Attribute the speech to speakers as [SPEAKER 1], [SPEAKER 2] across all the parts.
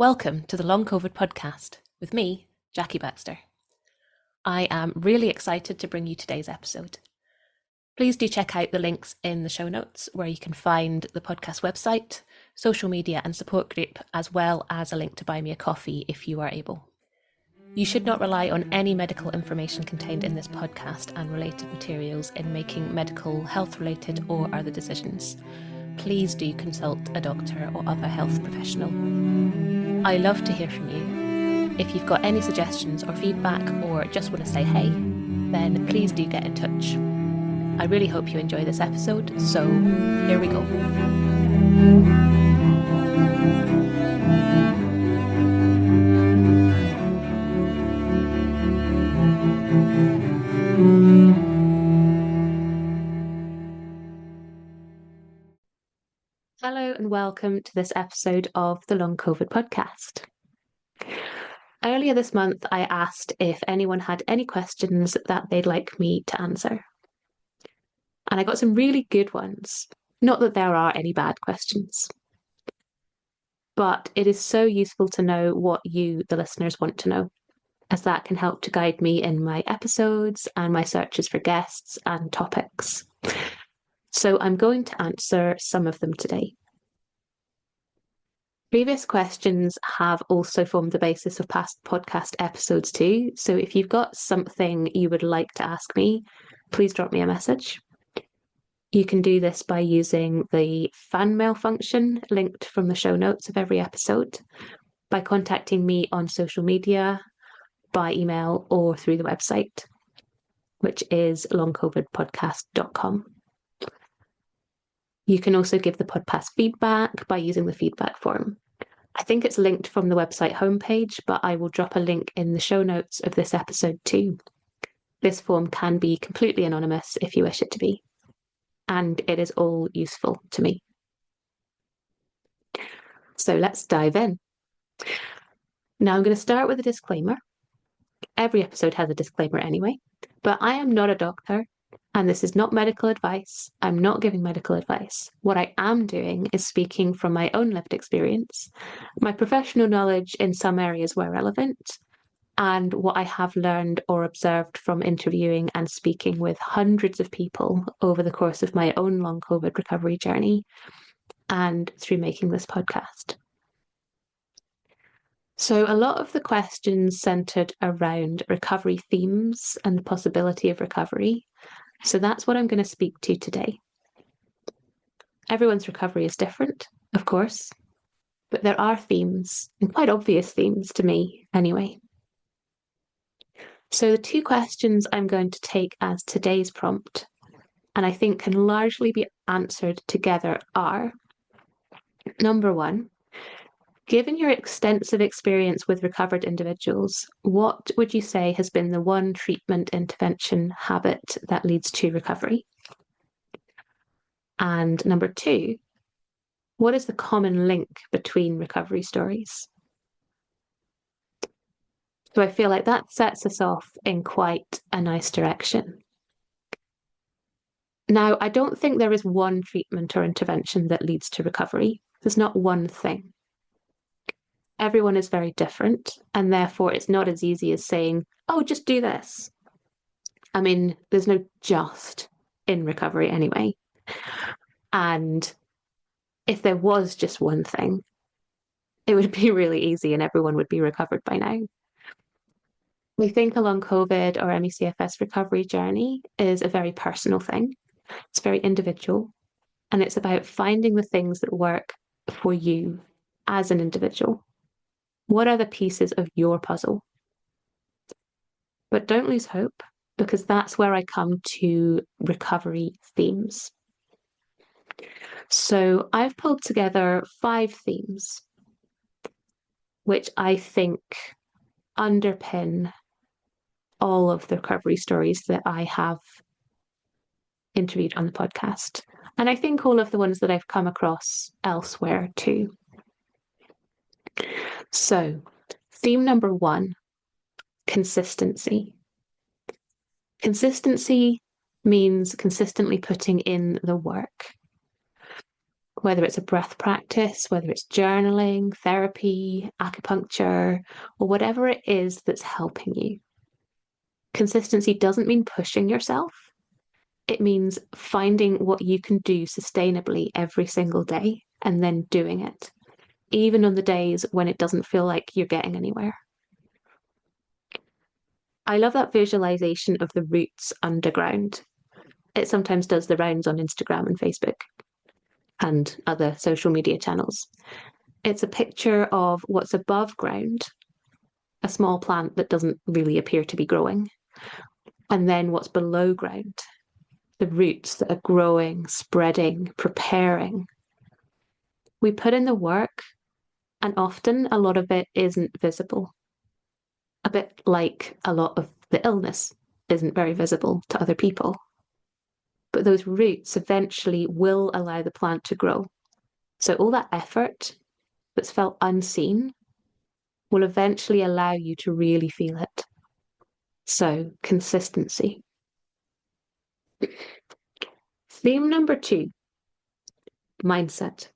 [SPEAKER 1] Welcome to the Long COVID podcast with me, Jackie Baxter. I am really excited to bring you today's episode. Please do check out the links in the show notes where you can find the podcast website, social media and support group, as well as a link to buy me a coffee if you are able. You should not rely on any medical information contained in this podcast and related materials in making medical, health-related or other decisions. Please do consult a doctor or other health professional. I love to hear from you. If you've got any suggestions or feedback or just want to say hey, then please do get in touch. I really hope you enjoy this episode, so here we go. Hello and welcome to this episode of the Long COVID podcast. Earlier this month, I asked if anyone had any questions that they'd like me to answer. And I got some really good ones. Not that there are any bad questions. But it is so useful to know what you, the listeners, want to know, as that can help to guide me in my episodes and my searches for guests and topics. So I'm going to answer some of them today. Previous questions have also formed the basis of past podcast episodes too. So if you've got something you would like to ask me, please drop me a message. You can do this by using the fan mail function linked from the show notes of every episode, by contacting me on social media, by email, or through the website, which is longcovidpodcast.com. You can also give the podcast feedback by using the feedback form. I think it's linked from the website homepage, but I will drop a link in the show notes of this episode too. This form can be completely anonymous if you wish it to be, and it is all useful to me. So let's dive in. Now I'm going to start with a disclaimer. Every episode has a disclaimer anyway, but I am not a doctor. And this is not medical advice. I'm not giving medical advice. What I am doing is speaking from my own lived experience, my professional knowledge in some areas where relevant, and what I have learned or observed from interviewing and speaking with hundreds of people over the course of my own long COVID recovery journey and through making this podcast. So a lot of the questions centered around recovery themes and the possibility of recovery. So that's what I'm going to speak to today. Everyone's recovery is different, of course, but there are themes, and quite obvious themes to me anyway. So the two questions I'm going to take as today's prompt, and I think can largely be answered together, are: number one, given your extensive experience with recovered individuals, what would you say has been the one treatment intervention habit that leads to recovery? And number two, what is the common link between recovery stories? So I feel like that sets us off in quite a nice direction. Now, I don't think there is one treatment or intervention that leads to recovery. There's not one thing. Everyone is very different, and therefore it's not as easy as saying, oh, just do this. I mean, there's no just in recovery anyway. And if there was just one thing, it would be really easy and everyone would be recovered by now. We think a long COVID or ME/CFS recovery journey is a very personal thing. It's very individual, and it's about finding the things that work for you as an individual. What are the pieces of your puzzle? But don't lose hope, because that's where I come to recovery themes. So I've pulled together 5 themes, which I think underpin all of the recovery stories that I have interviewed on the podcast. And I think all of the ones that I've come across elsewhere too. So, theme number 1, consistency. Consistency means consistently putting in the work. whether it's a breath practice, whether it's journaling, therapy, acupuncture, or whatever it is that's helping you. Consistency doesn't mean pushing yourself. It means finding what you can do sustainably every single day and then doing it, even on the days when it doesn't feel like you're getting anywhere. I love that visualization of the roots underground. It sometimes does the rounds on Instagram and Facebook and other social media channels. It's a picture of what's above ground, a small plant that doesn't really appear to be growing, and then what's below ground, the roots that are growing, spreading, preparing. We put in the work, and often a lot of it isn't visible. A bit like a lot of the illness isn't very visible to other people. But those roots eventually will allow the plant to grow. So all that effort that's felt unseen will eventually allow you to really feel it. So, consistency. Theme number 2, mindset.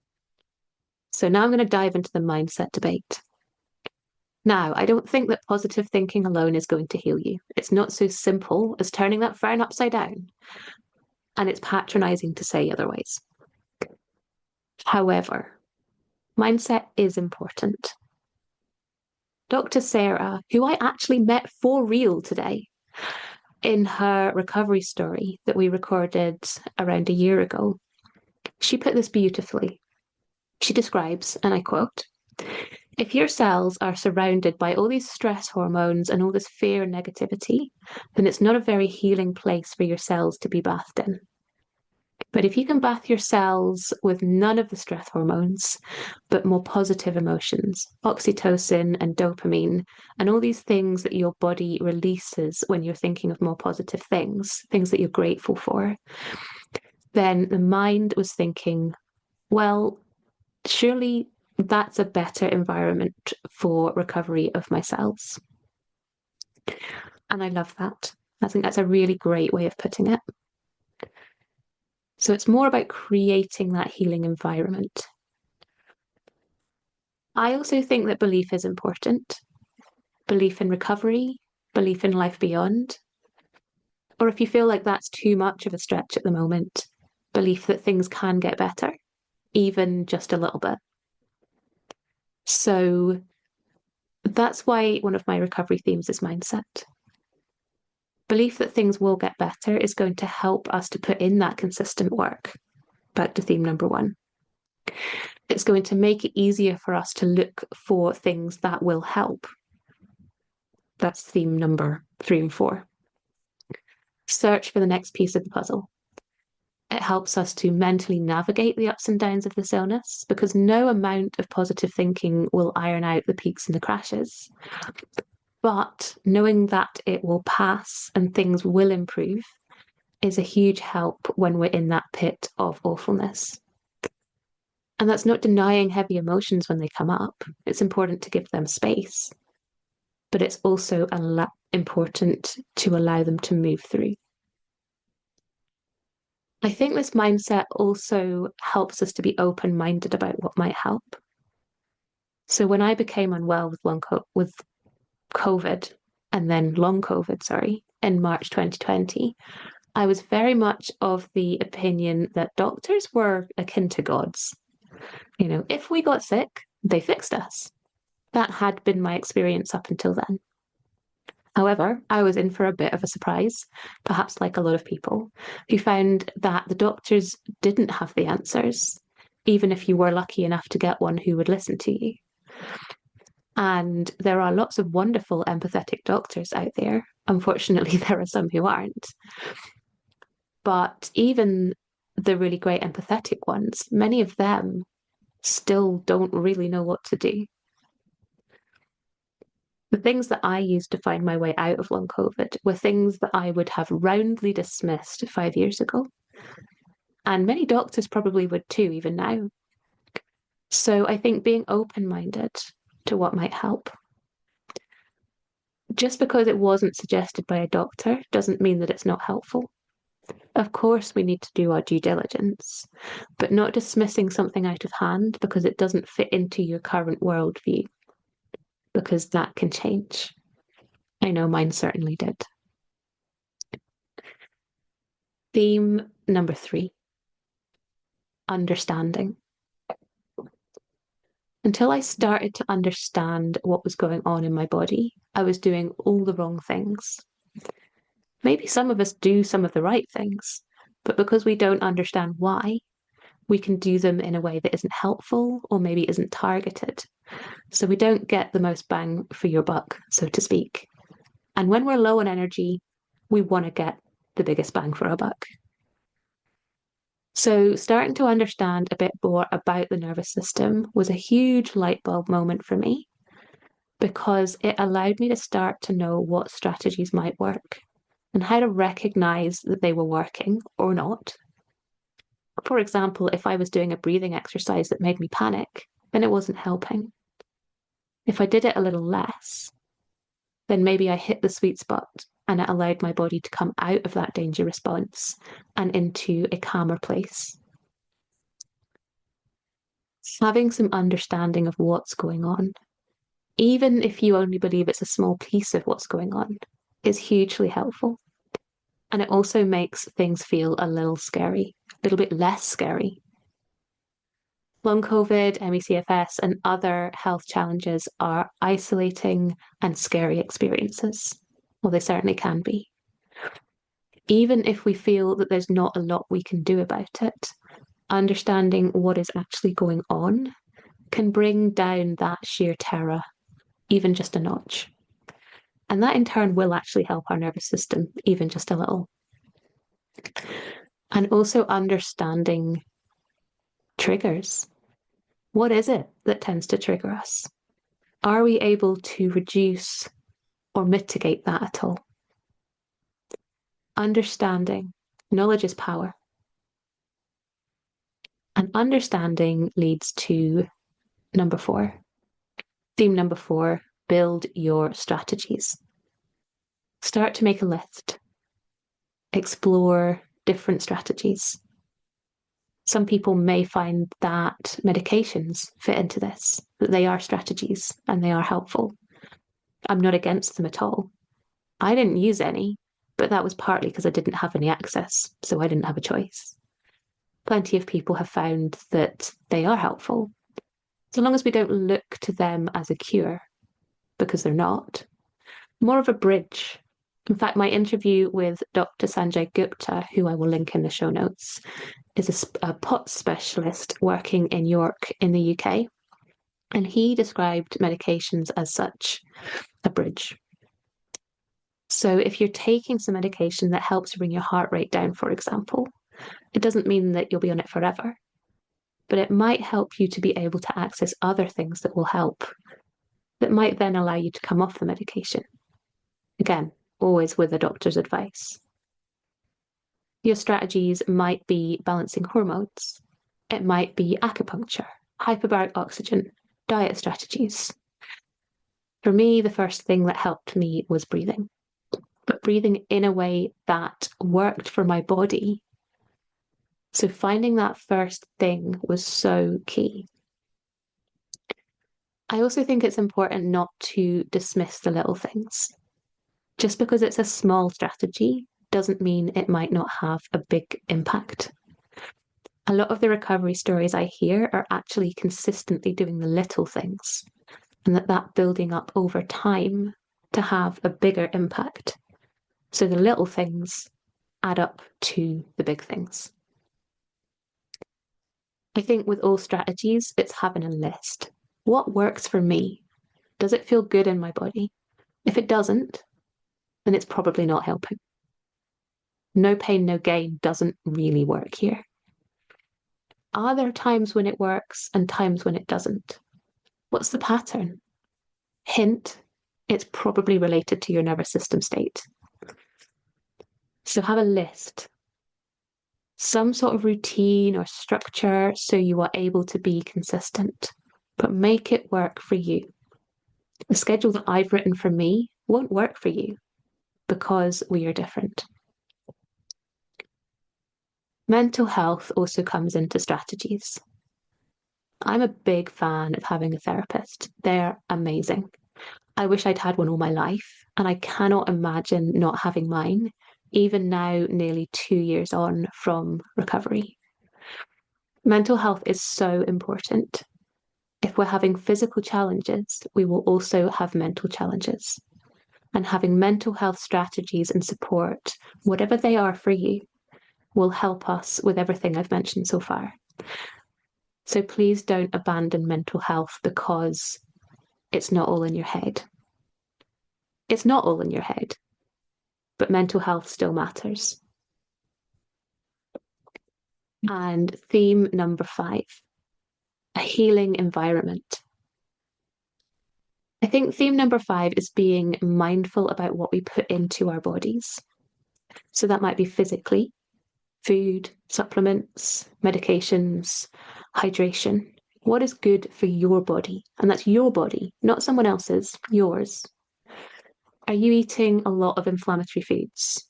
[SPEAKER 1] So now I'm going to dive into the mindset debate. Now, I don't think that positive thinking alone is going to heal you. It's not so simple as turning that frown upside down, and it's patronizing to say otherwise. However, mindset is important. Dr. Sarah, who I actually met for real today in her recovery story that we recorded around a year ago, she put this beautifully. She describes, and I quote, if your cells are surrounded by all these stress hormones and all this fear and negativity, then it's not a very healing place for your cells to be bathed in. But if you can bath your cells with none of the stress hormones, but more positive emotions, oxytocin and dopamine, and all these things that your body releases when you're thinking of more positive things, things that you're grateful for, then the mind was thinking, well, surely that's a better environment for recovery of my cells. And I love that. I think that's a really great way of putting it. So it's more about creating that healing environment. I also think that belief is important. Belief in recovery, belief in life beyond. Or if you feel like that's too much of a stretch at the moment, belief that things can get better, even just a little bit. So that's why one of my recovery themes is mindset. Belief that things will get better is going to help us to put in that consistent work. Back to theme number 1. It's going to make it easier for us to look for things that will help. That's theme number 3 and 4. Search for the next piece of the puzzle. It helps us to mentally navigate the ups and downs of this illness because no amount of positive thinking will iron out the peaks and the crashes. But knowing that it will pass and things will improve is a huge help when we're in that pit of awfulness. And that's not denying heavy emotions when they come up. It's important to give them space. But it's also important to allow them to move through. I think this mindset also helps us to be open-minded about what might help. So when I became unwell with COVID and then long COVID, in March 2020, I was very much of the opinion that doctors were akin to gods. You know, if we got sick, they fixed us. That had been my experience up until then. However, I was in for a bit of a surprise, perhaps like a lot of people, who found that the doctors didn't have the answers, even if you were lucky enough to get one who would listen to you. And there are lots of wonderful, empathetic doctors out there. Unfortunately, there are some who aren't. But even the really great empathetic ones, many of them still don't really know what to do. The things that I used to find my way out of long COVID were things that I would have roundly dismissed 5 years ago. And many doctors probably would too, even now. So I think being open-minded to what might help. Just because it wasn't suggested by a doctor doesn't mean that it's not helpful. Of course, we need to do our due diligence, but not dismissing something out of hand because it doesn't fit into your current worldview, because that can change. I know mine certainly did. Theme number 3, understanding. Until I started to understand what was going on in my body, I was doing all the wrong things. Maybe some of us do some of the right things, but because we don't understand why, we can do them in a way that isn't helpful or maybe isn't targeted. So we don't get the most bang for your buck, so to speak. And when we're low on energy, we want to get the biggest bang for our buck. So, starting to understand a bit more about the nervous system was a huge light bulb moment for me because it allowed me to start to know what strategies might work and how to recognize that they were working or not. For example, if I was doing a breathing exercise that made me panic, then it wasn't helping. If I did it a little less, then maybe I hit the sweet spot and it allowed my body to come out of that danger response and into a calmer place. Having some understanding of what's going on, even if you only believe it's a small piece of what's going on, is hugely helpful. And it also makes things feel a little scary, a little bit less scary. Long COVID, ME/CFS, and other health challenges are isolating and scary experiences. Well, they certainly can be. Even if we feel that there's not a lot we can do about it, understanding what is actually going on can bring down that sheer terror even just a notch. And that in turn will actually help our nervous system even just a little. And also understanding triggers. What is it that tends to trigger us? Are we able to reduce or mitigate that at all? Understanding. Knowledge is power. And understanding leads to number 4. Theme number 4, build your strategies. Start to make a list. Explore different strategies. Some people may find that medications fit into this, that they are strategies and they are helpful. I'm not against them at all. I didn't use any, but that was partly because I didn't have any access, so I didn't have a choice. Plenty of people have found that they are helpful, so long as we don't look to them as a cure, because they're not. More of a bridge. In fact, my interview with Dr. Sanjay Gupta, who I will link in the show notes, is a POTS specialist working in York in the UK. And he described medications as such, a bridge. So if you're taking some medication that helps bring your heart rate down, for example, it doesn't mean that you'll be on it forever, but it might help you to be able to access other things that will help, that might then allow you to come off the medication. Again, always with a doctor's advice. Your strategies might be balancing hormones. It might be acupuncture, hyperbaric oxygen, diet strategies. For me, the first thing that helped me was breathing, but breathing in a way that worked for my body. So finding that first thing was so key. I also think it's important not to dismiss the little things. Just because it's a small strategy doesn't mean it might not have a big impact. A lot of the recovery stories I hear are actually consistently doing the little things, and that building up over time to have a bigger impact. So the little things add up to the big things. I think with all strategies, it's having a list. What works for me? Does it feel good in my body? If it doesn't, then it's probably not helping. No pain, no gain doesn't really work here. Are there times when it works and times when it doesn't? What's the pattern? Hint, it's probably related to your nervous system state. So have a list, some sort of routine or structure so you are able to be consistent, but make it work for you. The schedule that I've written for me won't work for you because we are different. Mental health also comes into strategies. I'm a big fan of having a therapist. They're amazing. I wish I'd had one all my life, and I cannot imagine not having mine, even now, nearly 2 years on from recovery. Mental health is so important. If we're having physical challenges, we will also have mental challenges. And having mental health strategies and support, whatever they are for you, will help us with everything I've mentioned so far. So please don't abandon mental health because it's not all in your head. It's not all in your head, but mental health still matters. And theme number 5, a healing environment. I think theme number 5 is being mindful about what we put into our bodies. So that might be physically, food, supplements, medications, hydration. What is good for your body? And that's your body, not someone else's, yours. Are you eating a lot of inflammatory foods?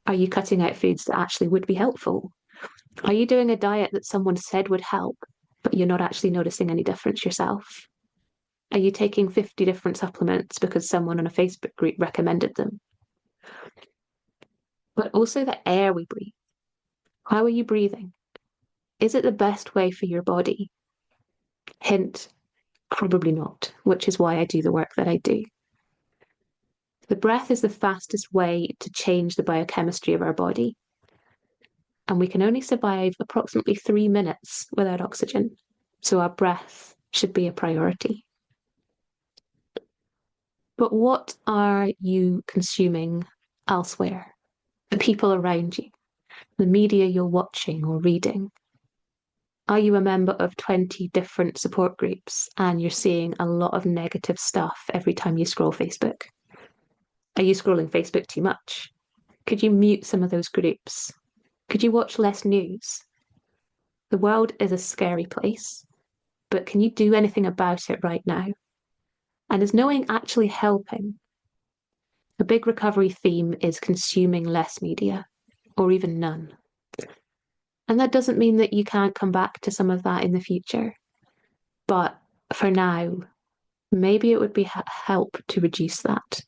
[SPEAKER 1] Are you cutting out foods that actually would be helpful? Are you doing a diet that someone said would help, but you're not actually noticing any difference yourself? Are you taking 50 different supplements because someone on a Facebook group recommended them? But also the air we breathe. How are you breathing? Is it the best way for your body? Hint, probably not, which is why I do the work that I do. The breath is the fastest way to change the biochemistry of our body. And we can only survive approximately 3 minutes without oxygen. So our breath should be a priority. But what are you consuming elsewhere? The people around you, the media you're watching or reading? Are you a member of 20 different support groups and you're seeing a lot of negative stuff every time you scroll Facebook? Are you scrolling Facebook too much? Could you mute some of those groups? Could you watch less news? The world is a scary place, but can you do anything about it right now? And is knowing actually helping? A big recovery theme is consuming less media, or even none. And that doesn't mean that you can't come back to some of that in the future. But for now, maybe it would be help to reduce that.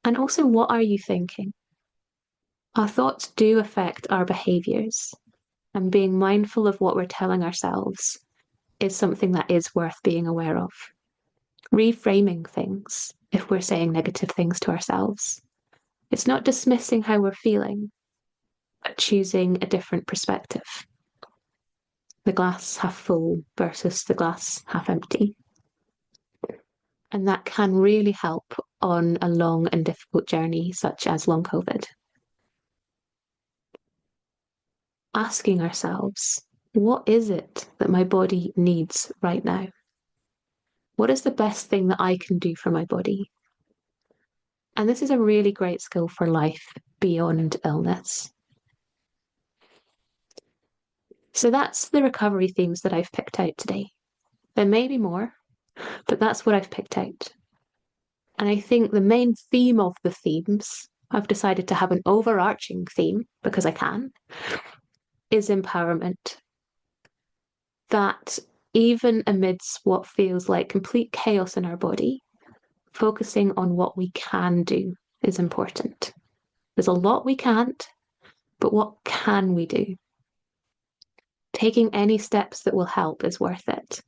[SPEAKER 1] And also, what are you thinking? Our thoughts do affect our behaviours, and being mindful of what we're telling ourselves is something that is worth being aware of. Reframing things if we're saying negative things to ourselves. It's not dismissing how we're feeling, but choosing a different perspective. The glass half full versus the glass half empty. And that can really help on a long and difficult journey, such as long COVID. Asking ourselves, what is it that my body needs right now? What is the best thing that I can do for my body? And this is a really great skill for life beyond illness. So that's the recovery themes that I've picked out today. There may be more, but that's what I've picked out. And I think the main theme of the themes, I've decided to have an overarching theme because I can, is empowerment. That even amidst what feels like complete chaos in our body, focusing on what we can do is important. There's a lot we can't, but what can we do? Taking any steps that will help is worth it.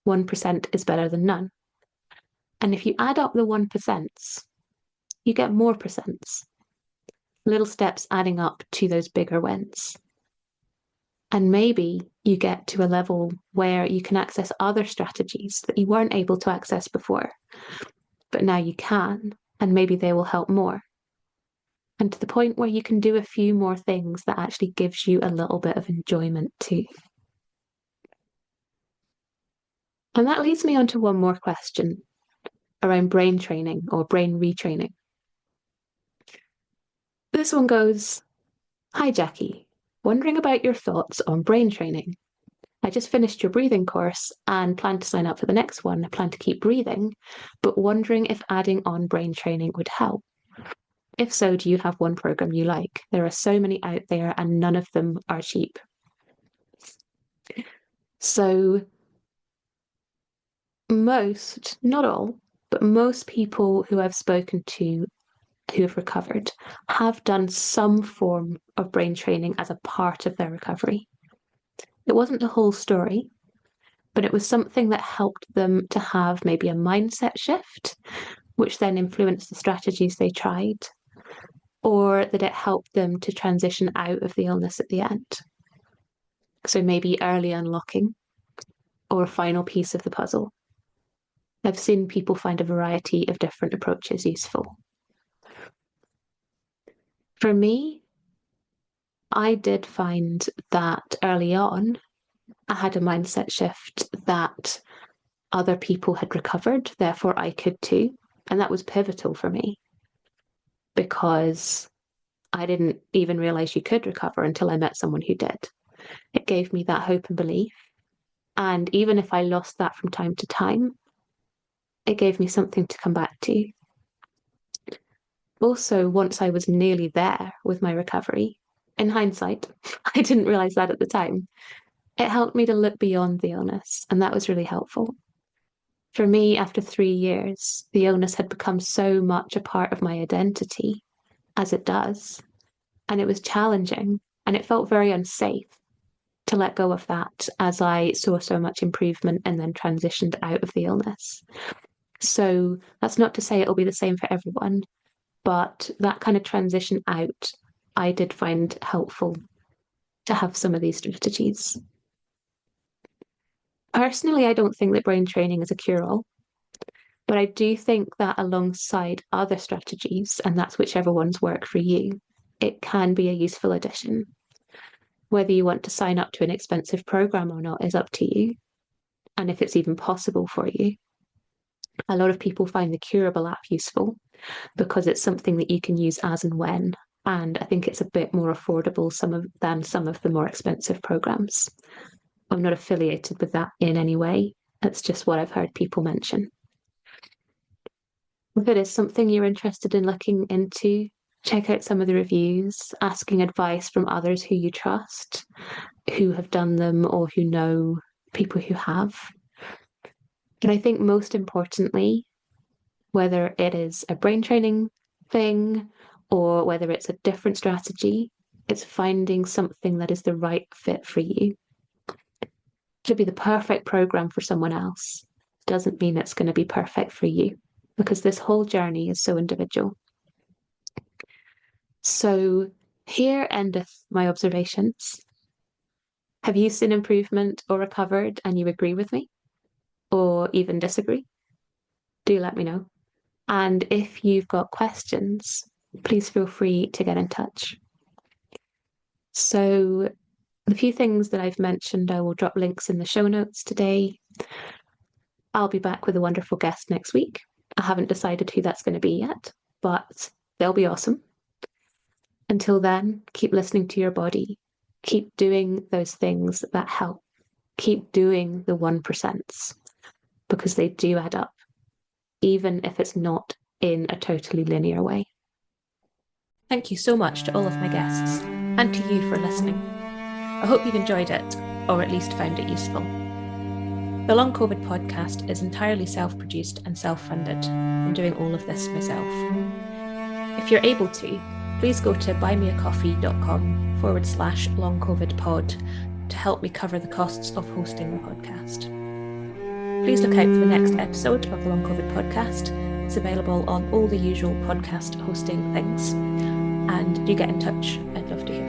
[SPEAKER 1] 1% is better than none. And if you add up the 1%, you get more percents. Little steps adding up to those bigger wins. And maybe you get to a level where you can access other strategies that you weren't able to access before, but now you can, and maybe they will help more. And to the point where you can do a few more things that actually gives you a little bit of enjoyment too. And that leads me on to one more question around brain training or brain retraining. This one goes, hi Jackie, wondering about your thoughts on brain training. I just finished your breathing course and plan to sign up for the next one. I plan to keep breathing, but wondering if adding on brain training would help. If so, do you have one program you like? There are so many out there and none of them are cheap. So most, not all, but most people who I've spoken to who have recovered have done some form of brain training as a part of their recovery. It wasn't the whole story, but it was something that helped them to have maybe a mindset shift, which then influenced the strategies they tried, or that it helped them to transition out of the illness at the end. So maybe early unlocking or a final piece of the puzzle. I've seen people find a variety of different approaches useful. For me, I did find that early on, I had a mindset shift that other people had recovered, therefore I could too. And that was pivotal for me because I didn't even realize you could recover until I met someone who did. It gave me that hope and belief. And even if I lost that from time to time, it gave me something to come back to. Also, once I was nearly there with my recovery, in hindsight, I didn't realize that at the time. It helped me to look beyond the illness, and that was really helpful. For me, after 3 years, the illness had become so much a part of my identity, as it does, and it was challenging, and it felt very unsafe to let go of that as I saw so much improvement and then transitioned out of the illness. So that's not to say it'll be the same for everyone, but that kind of transition out, I did find helpful to have some of these strategies. Personally, I don't think that brain training is a cure-all, but I do think that alongside other strategies, and that's whichever ones work for you, it can be a useful addition. Whether you want to sign up to an expensive program or not is up to you, and if it's even possible for you. A lot of people find the Curable app useful because it's something that you can use as and when, and I think it's a bit more affordable than some of the more expensive programs. I'm not affiliated with that in any way. That's just what I've heard people mention. If it is something you're interested in looking into, check out some of the reviews, asking advice from others who you trust, who have done them or who know people who have. And I think most importantly, whether it is a brain training thing or whether it's a different strategy, it's finding something that is the right fit for you. It could be the perfect program for someone else. Doesn't mean it's going to be perfect for you because this whole journey is so individual. So here endeth my observations. Have you seen improvement or recovered and you agree with me or even disagree? Do let me know. And if you've got questions, please feel free to get in touch. So the few things that I've mentioned, I will drop links in the show notes today. I'll be back with a wonderful guest next week. I haven't decided who that's going to be yet, but they'll be awesome. Until then, keep listening to your body. Keep doing those things that help. Keep doing the 1% because they do add up, even if it's not in a totally linear way. Thank you so much to all of my guests and to you for listening. I hope you've enjoyed it, or at least found it useful. The Long COVID podcast is entirely self-produced and self-funded. I'm doing all of this myself. If you're able to, please go to buymeacoffee.com/longcovidpod to help me cover the costs of hosting the podcast. Please look out for the next episode of the Long COVID podcast. It's available on all the usual podcast hosting things. And do get in touch. I'd love to hear